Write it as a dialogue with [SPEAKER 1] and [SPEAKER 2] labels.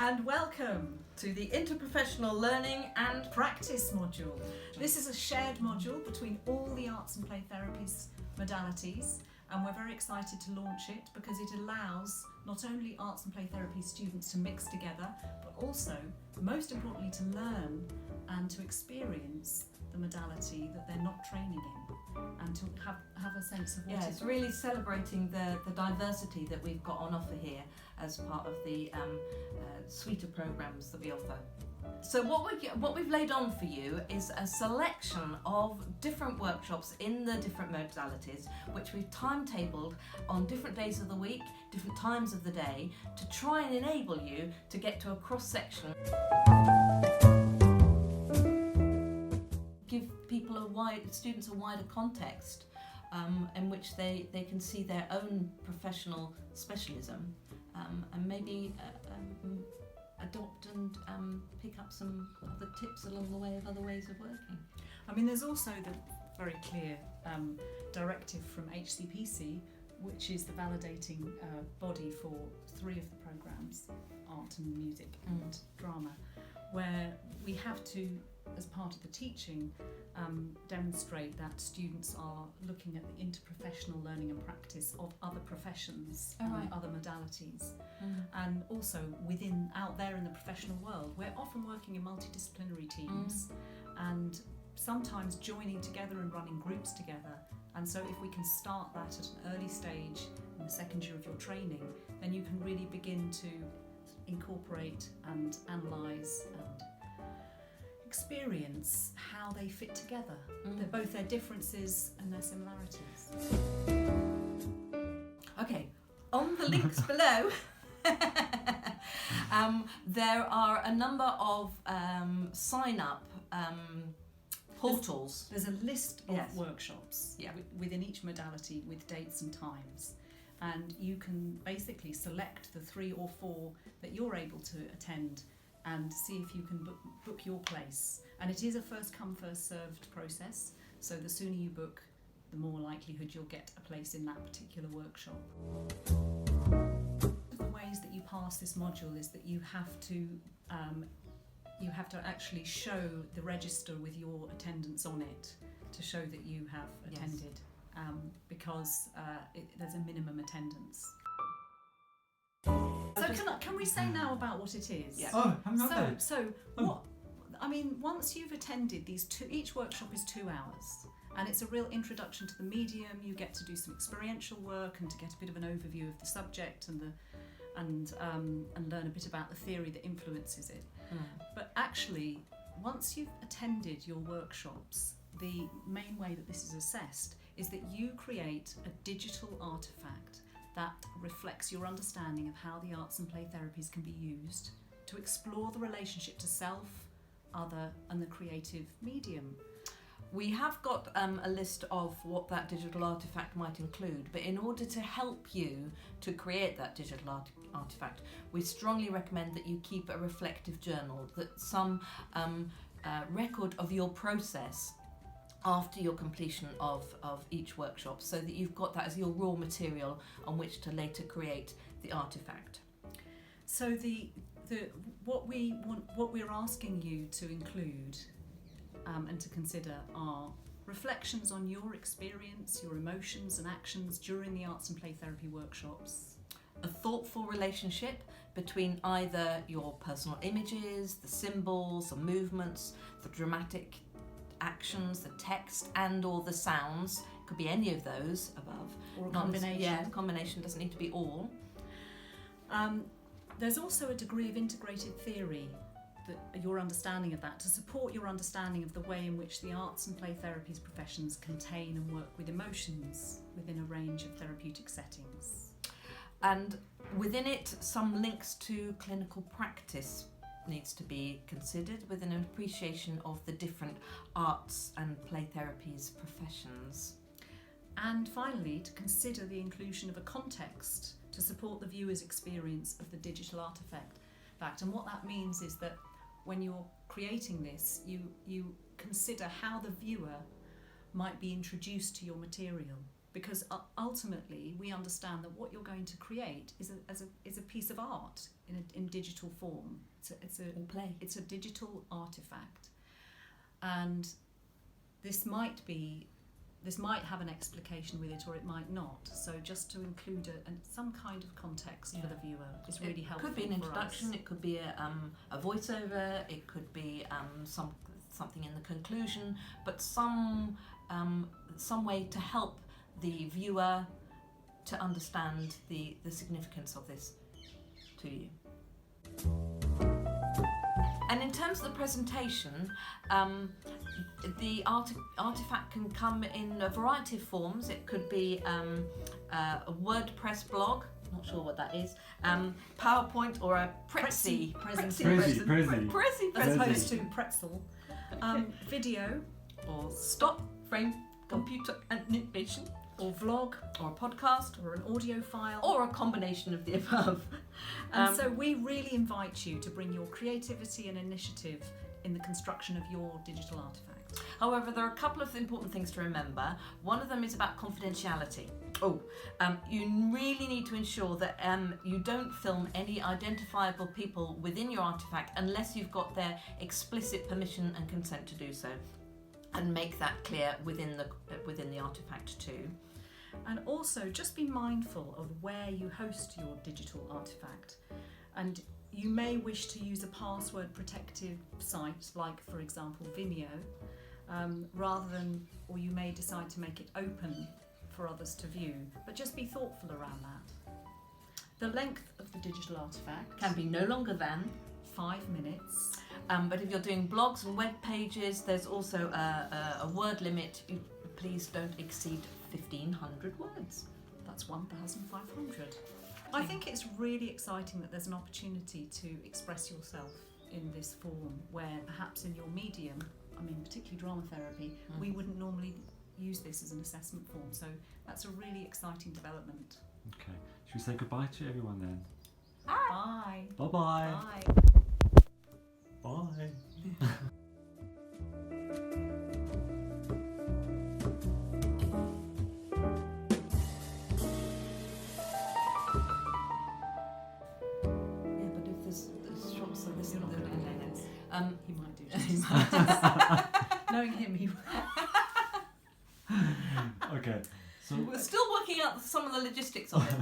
[SPEAKER 1] and welcome to the Interprofessional Learning and
[SPEAKER 2] Practice module. This is a shared module between all the arts and play therapies modalities, and we're very excited to launch it because it allows not only arts and play therapy students to mix together, but also, most importantly, to learn and to experience the modality that they're not training in, and to have a sense of what
[SPEAKER 3] it's really celebrating the diversity that we've got on offer here as part of the suite of programmes that we offer. So what we've laid on for you is a selection of different workshops in the different modalities, which we've timetabled on different days of the week, different times of the day, to try and enable you to get to a cross-section. Give people students a wider context in which they can see their own professional specialism and maybe adopt and pick up some other tips along the way of other ways of working.
[SPEAKER 2] I mean, there's also the very clear directive from HCPC, which is the validating body for 3 of the programmes, art and music and drama, where we have to, as part of the teaching, demonstrate that students are looking at the interprofessional learning and practice of other professions and other modalities. And also out there in the professional world, we're often working in multidisciplinary teams and sometimes joining together and running groups together. And so if we can start that at an early stage in the second year of your training, then you can really begin to incorporate and analyse and experience how they fit together, both their differences and their similarities.
[SPEAKER 3] Okay, on the links below there are a number of sign-up portals.
[SPEAKER 2] There's a list of workshops within each modality with dates and times, and you can basically select the 3 or 4 that you're able to attend and see if you can book your place. And it is a first come first served process, so the sooner you book, the more likelihood you'll get a place in that particular workshop. The ways that you pass this module is that you have to actually show the register with your attendance on it to show that you have attended, because there's a minimum attendance. So can we say now about what it is?
[SPEAKER 1] Yeah.
[SPEAKER 4] Oh, I'm not there.
[SPEAKER 2] What? I mean, once you've attended each workshop is 2 hours, and it's a real introduction to the medium. You get to do some experiential work and to get a bit of an overview of the subject and learn a bit about the theory that influences it. But actually, once you've attended your workshops, the main way that this is assessed is that you create a digital artefact that reflects your understanding of how the arts and play therapies can be used to explore the relationship to self, other, and the creative medium.
[SPEAKER 3] We have got a list of what that digital artefact might include, but in order to help you to create that digital artefact, we strongly recommend that you keep a reflective journal, that some record of your process after your completion of each workshop, so that you've got that as your raw material on which to later create the artefact.
[SPEAKER 2] So what we're asking you to include and to consider are reflections on your experience, your emotions and actions during the arts and play therapy workshops.
[SPEAKER 3] A thoughtful relationship between either your personal images, the symbols, the movements, the dramatic actions, the text and or the sounds. Could be any of those above.
[SPEAKER 2] Or a combination.
[SPEAKER 3] The combination doesn't need to be all.
[SPEAKER 2] There's also a degree of integrated theory, your understanding of that, to support your understanding of the way in which the arts and play therapies professions contain and work with emotions within a range of therapeutic settings.
[SPEAKER 3] And within it, some links to clinical practice needs to be considered with an appreciation of the different arts and play therapies professions.
[SPEAKER 2] And finally, to consider the inclusion of a context to support the viewer's experience of the digital artefact. And what that means is that when you're creating this, you consider how the viewer might be introduced to your material. because ultimately we understand that what you're going to create is a piece of art in digital form. It's a digital artifact, and this might have an explication with it, or it might not. So just to include some kind of context for the viewer is really helpful.
[SPEAKER 3] It could be an introduction.
[SPEAKER 2] For us.
[SPEAKER 3] It could be a voiceover. It could be something in the conclusion, but some way to help the viewer to understand the significance of this to you. And in terms of the presentation, the artifact can come in a variety of forms. It could be a WordPress blog, not sure what that is, PowerPoint, or a Prezi presentation.
[SPEAKER 2] As opposed to pretzel. Video,
[SPEAKER 3] or stop frame computer animation,
[SPEAKER 2] or vlog,
[SPEAKER 3] or a podcast,
[SPEAKER 2] or an audio file,
[SPEAKER 3] or a combination of the above.
[SPEAKER 2] And so we really invite you to bring your creativity and initiative in the construction of your digital artifact.
[SPEAKER 3] However, there are a couple of important things to remember. One of them is about confidentiality. You really need to ensure that you don't film any identifiable people within your artifact unless you've got their explicit permission and consent to do so, and make that clear within the artifact too.
[SPEAKER 2] And also just be mindful of where you host your digital artifact, and you may wish to use a password protective site like, for example, Vimeo, or you may decide to make it open for others to view, but just be thoughtful around that. The length of the digital artifact
[SPEAKER 3] Can be no longer than
[SPEAKER 2] 5 minutes.
[SPEAKER 3] But if you're doing blogs and web pages, there's also a word limit. Please don't exceed 1,500 words.
[SPEAKER 2] That's 1,500. I think it's really exciting that there's an opportunity to express yourself in this form, where perhaps in your medium, particularly drama therapy, we wouldn't normally use this as an assessment form. So that's a really exciting development.
[SPEAKER 4] Okay. Should we say goodbye to everyone then?
[SPEAKER 2] Bye.
[SPEAKER 4] Bye-bye.
[SPEAKER 2] Bye.
[SPEAKER 4] Bye.
[SPEAKER 3] But if this shop, so this
[SPEAKER 2] You're not going to end this. He might do. Knowing him, he.
[SPEAKER 4] Okay. So
[SPEAKER 3] we're still working out some of the logistics of it.